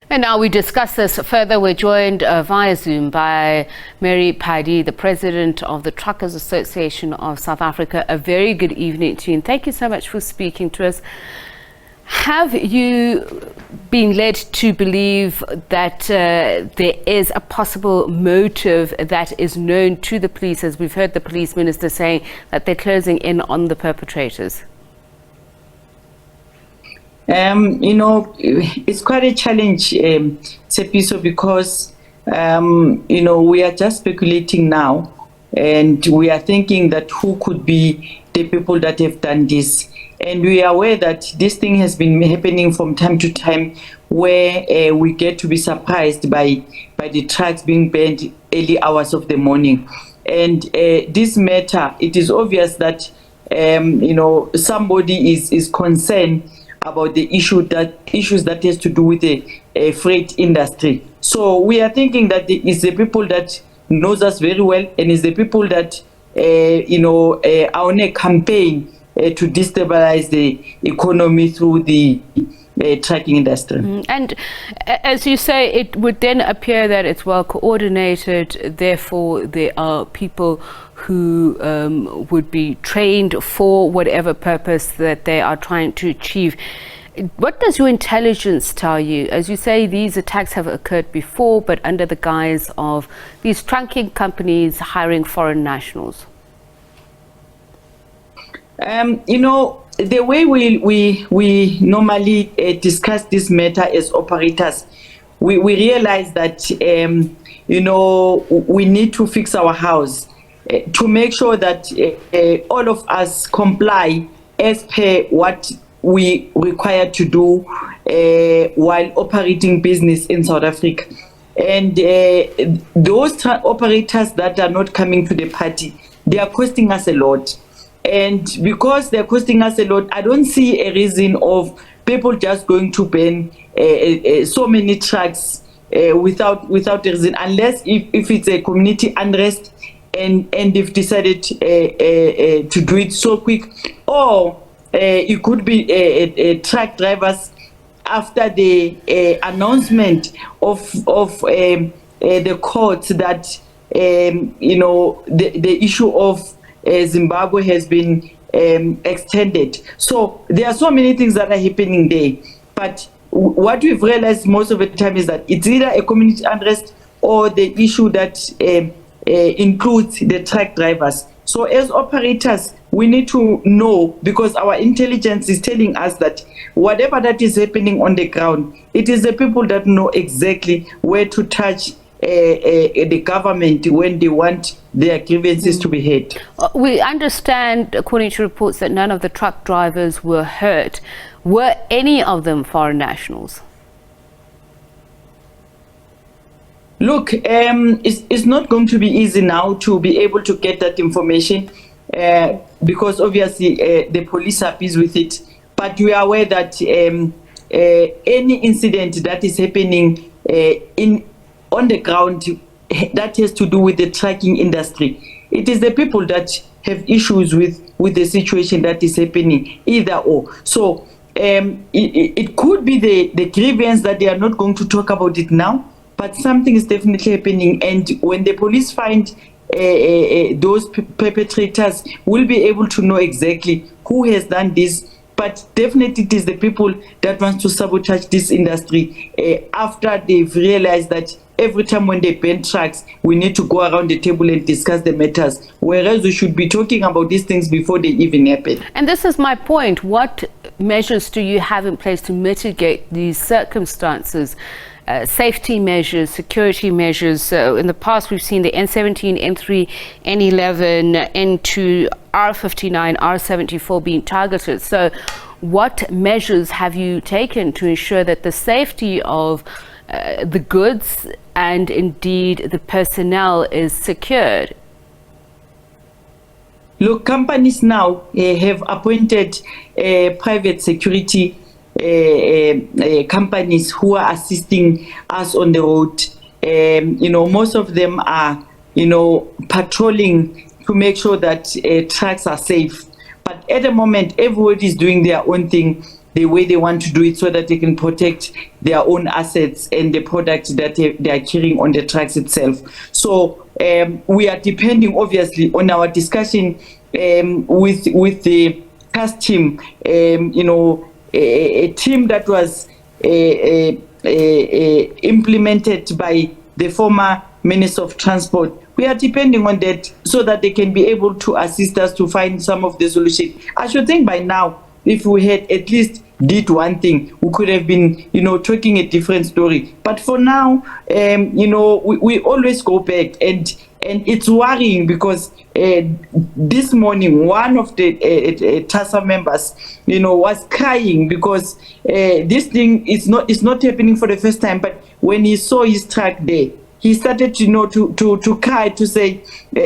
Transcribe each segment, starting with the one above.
And now we discuss this further. We're joined via Zoom by Mary Phadi, the President of the Truckers Association of South Africa. A very good evening to you, and thank you so much for speaking to us. Have you been led to believe that there is a possible motive that is known to the police, as we've heard the police minister saying that they're closing in on the perpetrators? It's quite a challenge, Sepiso, because, we are just speculating now, and we are thinking that who could be the people that have done this. And we are aware that this thing has been happening from time to time, where we get to be surprised by the trucks being burned early hours of the morning. And this matter, it is obvious that, somebody is concerned about the issues that has to do with the freight industry. So we are thinking that it's the people that knows us very well, and it's the people that are on a campaign to destabilize the economy through the trucking industry. And as you say, it would then appear that it's well coordinated, therefore there are people who would be trained for whatever purpose that they are trying to achieve. What does your intelligence tell you? As you say, these attacks have occurred before, but under the guise of these trucking companies hiring foreign nationals. The way we normally discuss this matter as operators, we realize that we need to fix our house to make sure that all of us comply as per what we require to do while operating business in South Africa. And those operators that are not coming to the party, they are costing us a lot. And because they're costing us a lot, I don't see a reason of people just going to ban so many trucks without a reason, unless if it's a community unrest and they've decided to do it so quick, or it could be truck drivers after the announcement of the court that the issue of Zimbabwe has been extended. So there are so many things that are happening there. But what we've realized most of the time is that it's either a community unrest or the issue that includes the truck drivers. So as operators, we need to know, because our intelligence is telling us that whatever that is happening on the ground, it is the people that know exactly where to touch the government when they want their grievances to be heard. We understand, according to reports, that none of the truck drivers were hurt. Were any of them foreign nationals? Look, it's not going to be easy now to be able to get that information because obviously the police are busy with it. But we are aware that any incident that is happening on the ground that has to do with the trucking industry, it is the people that have issues with the situation that is happening, either or. So it could be the grievance that they are not going to talk about it now, but something is definitely happening. And when the police find those perpetrators, we'll be able to know exactly who has done this. But definitely it is the people that want to sabotage this industry after they've realized that every time when they ban trucks, we need to go around the table and discuss the matters, whereas we should be talking about these things before they even happen. And this is my point. What measures do you have in place to mitigate these circumstances? Safety measures, security measures. So in the past, we've seen the N17, N3, N11, N2, R59, R74 being targeted. So what measures have you taken to ensure that the safety of the goods and indeed the personnel is secured? Look, companies now have appointed private security companies who are assisting us on the road. Most of them are, patrolling to make sure that trucks are safe. But at the moment, everybody is doing their own thing. the way they want to do it so that they can protect their own assets and the product that they are carrying on the trucks itself. So we are depending obviously on our discussion with the task team, a team that was implemented by the former Minister of Transport. We are depending on that so that they can be able to assist us to find some of the solution. I should think by now, if we had at least did one thing, we could have been, talking a different story. But for now, we always go back, and it's worrying because this morning one of the TASA members, was crying because this thing is not happening for the first time. But when he saw his truck there, he started to cry, to say,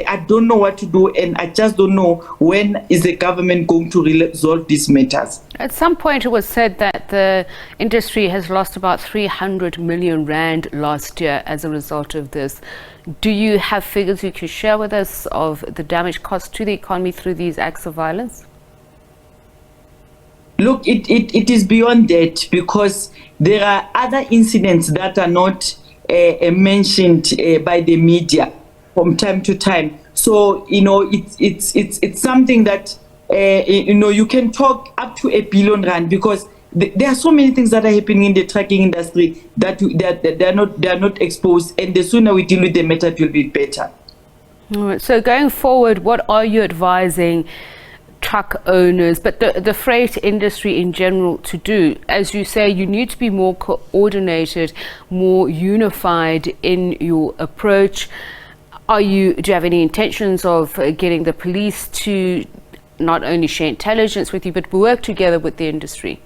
I don't know what to do, and I just don't know when is the government going to resolve these matters. At some point it was said that the industry has lost about 300 million rand last year as a result of this. Do you have figures you can share with us of the damage caused to the economy through these acts of violence? Look, it is beyond that, because there are other incidents that are not mentioned by the media from time to time. So it's something that you can talk up to 1 billion rand, because there are so many things that are happening in the trucking industry that they're not exposed, and the sooner we deal with the matter, it will be better. All right. So going forward, what are you advising truck owners, but the freight industry in general, to do? As you say, you need to be more coordinated, more unified in your approach. Do you have any intentions of getting the police to not only share intelligence with you, but work together with the industry?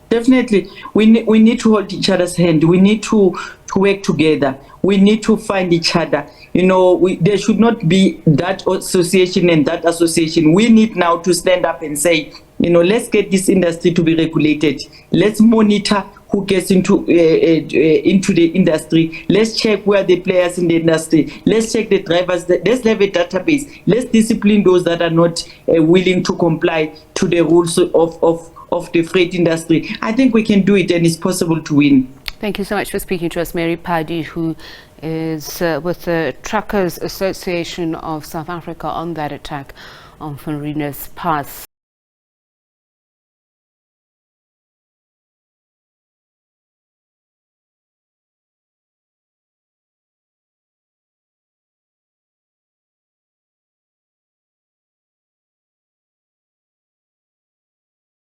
Definitely, we need to hold each other's hand. We need to work together. We need to find each other. There should not be that association and that association. We need now to stand up and say, let's get this industry to be regulated. Let's monitor who gets into the industry. Let's check where the players in the industry. Let's check the drivers. Let's have a database. Let's discipline those that are not willing to comply to the rules of the freight industry. I think we can do it, and it's possible to win. Thank you so much for speaking to us, Mary Phadi, who is with the Truckers Association of South Africa, on that attack on Reenen's Pass.